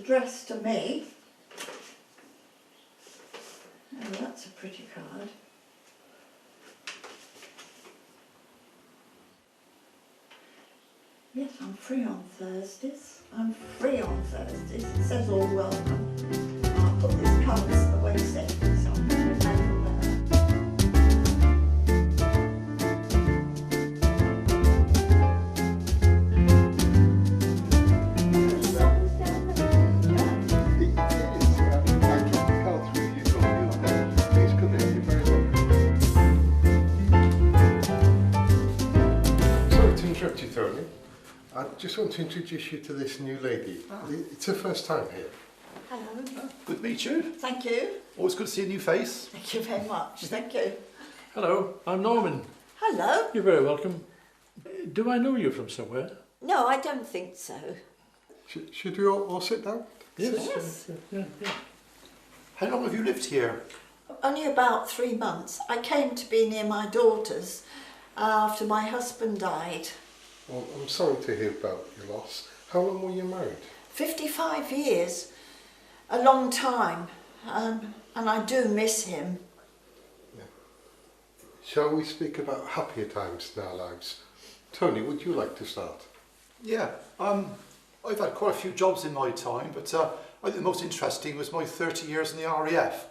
addressed to me. Oh, that's a pretty card. Yes, I'm free on Thursdays. I'm free on Thursdays. It says all welcome. I'll put these colours in the way section, so I'm going to label that. Tony, I just want to introduce you to this new lady. It's her first time here. Hello. Good to meet you. Thank you. Always good to see a new face. Thank you very much. Thank you. Hello, I'm Norman. Hello. You're very welcome. Do I know you from somewhere? No, I don't think so. Should we all sit down? Yes. Yeah. How long have you lived here? Only about 3 months. I came to be near my daughters after my husband died. Well, I'm sorry to hear about your loss. How long were you married? 55 years. A long time. And I do miss him. Yeah. Shall we speak about happier times in our lives? Tony, would you like to start? Yeah, I've had quite a few jobs in my time, but I think the most interesting was my 30 years in the RAF.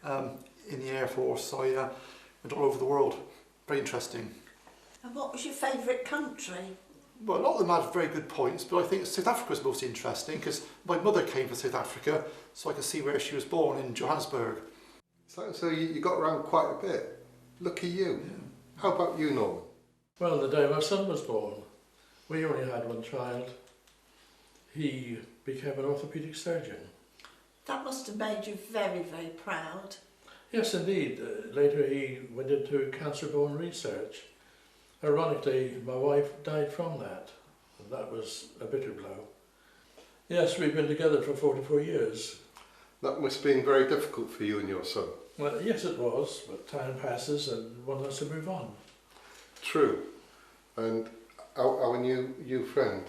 In the Air Force, I went all over the world. Very interesting. And what was your favourite country? Well, a lot of them had very good points, but I think South Africa was most interesting because my mother came from South Africa, so I could see where she was born in Johannesburg. So you got around quite a bit. Lucky you. Yeah. How about you, Norman? Well, the day my son was born, we only had one child. He became an orthopaedic surgeon. That must have made you very, very proud. Yes, indeed. Later he went into cancer-borne research. Ironically, my wife died from that, and that was a bitter blow. Yes, we've been together for 44 years. That must have been very difficult for you and your son. Well, yes it was, but time passes and one has to move on. True. And our new friend,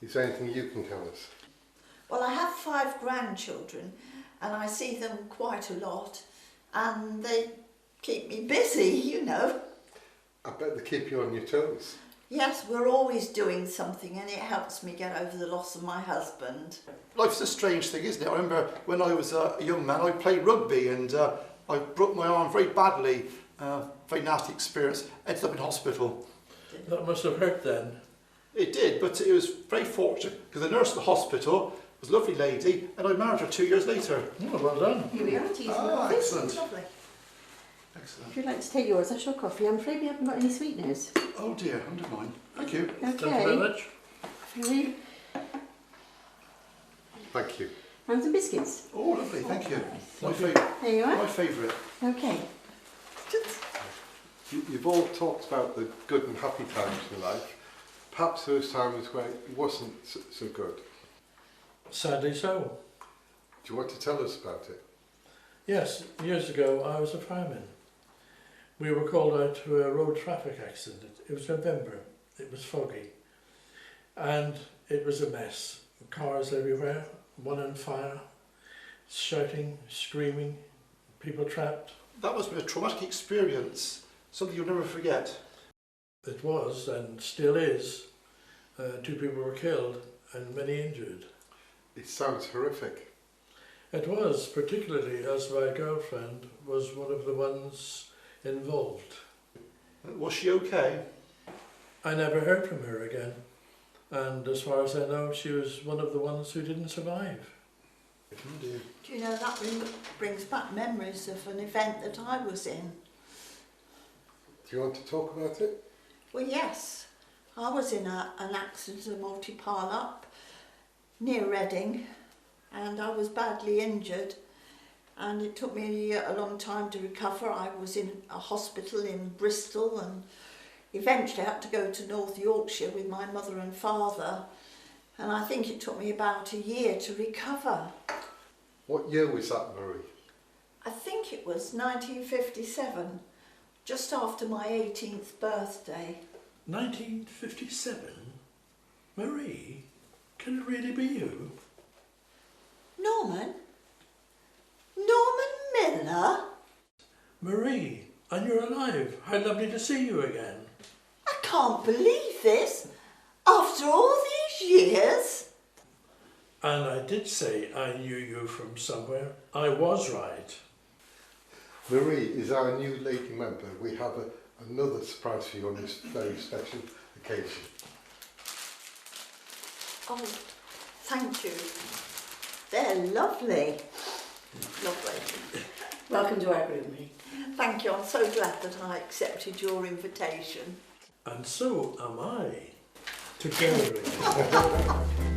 is there anything you can tell us? Well, I have 5 grandchildren and I see them quite a lot and they keep me busy, you know. I bet they keep you on your toes. Yes, we're always doing something and it helps me get over the loss of my husband. Life's a strange thing, isn't it? I remember when I was a young man, I played rugby and I broke my arm very badly. Very nasty experience. Ended up in hospital. That must have hurt then. It did, but it was very fortunate because the nurse at the hospital was a lovely lady and I married her 2 years later. Oh, well done. Here we are, tea's Excellent. Lovely. Excellent. If you'd like to take yours, that's your coffee. I'm afraid we haven't got any sweeteners. Oh dear, under mine. Thank you. Thank you very much. Really? Thank you. And some biscuits. Oh, lovely, thank you. My There favourite. you are. My favourite. Okay. You've all talked about the good and happy times in life. Perhaps those times where it wasn't so good. Sadly so. Do you want to tell us about it? Yes, years ago I was a fireman. We were called out to a road traffic accident. It was November, it was foggy, and it was a mess. Cars everywhere, one on fire, shouting, screaming, people trapped. That must have been a traumatic experience, something you'll never forget. It was, and still is. 2 people were killed and many injured. It sounds horrific. It was, particularly as my girlfriend was one of the ones involved. Was she okay? I never heard from her again, and as far as I know, she was one of the ones who didn't survive. Oh dear. Do you know, that brings back memories of an event that I was in. Do you want to talk about it? Well, yes. I was in an accident, a multi-pile-up near Reading, and I was badly injured and it took me a long time to recover. I was in a hospital in Bristol and eventually I had to go to North Yorkshire with my mother and father, and I think it took me about a year to recover. What year was that, Marie? I think it was 1957, just after my 18th birthday. 1957? Marie, can it really be you? Norman? Norman Miller? Marie, and you're alive. How lovely to see you again. I can't believe this. After all these years. And I did say I knew you from somewhere. I was right. Marie is our new lady member. We have another surprise for you on this very special occasion. Oh, thank you. They're lovely. Lovely. Welcome to our group, Marie. Thank you. I'm so glad that I accepted your invitation. And so am I. Together again.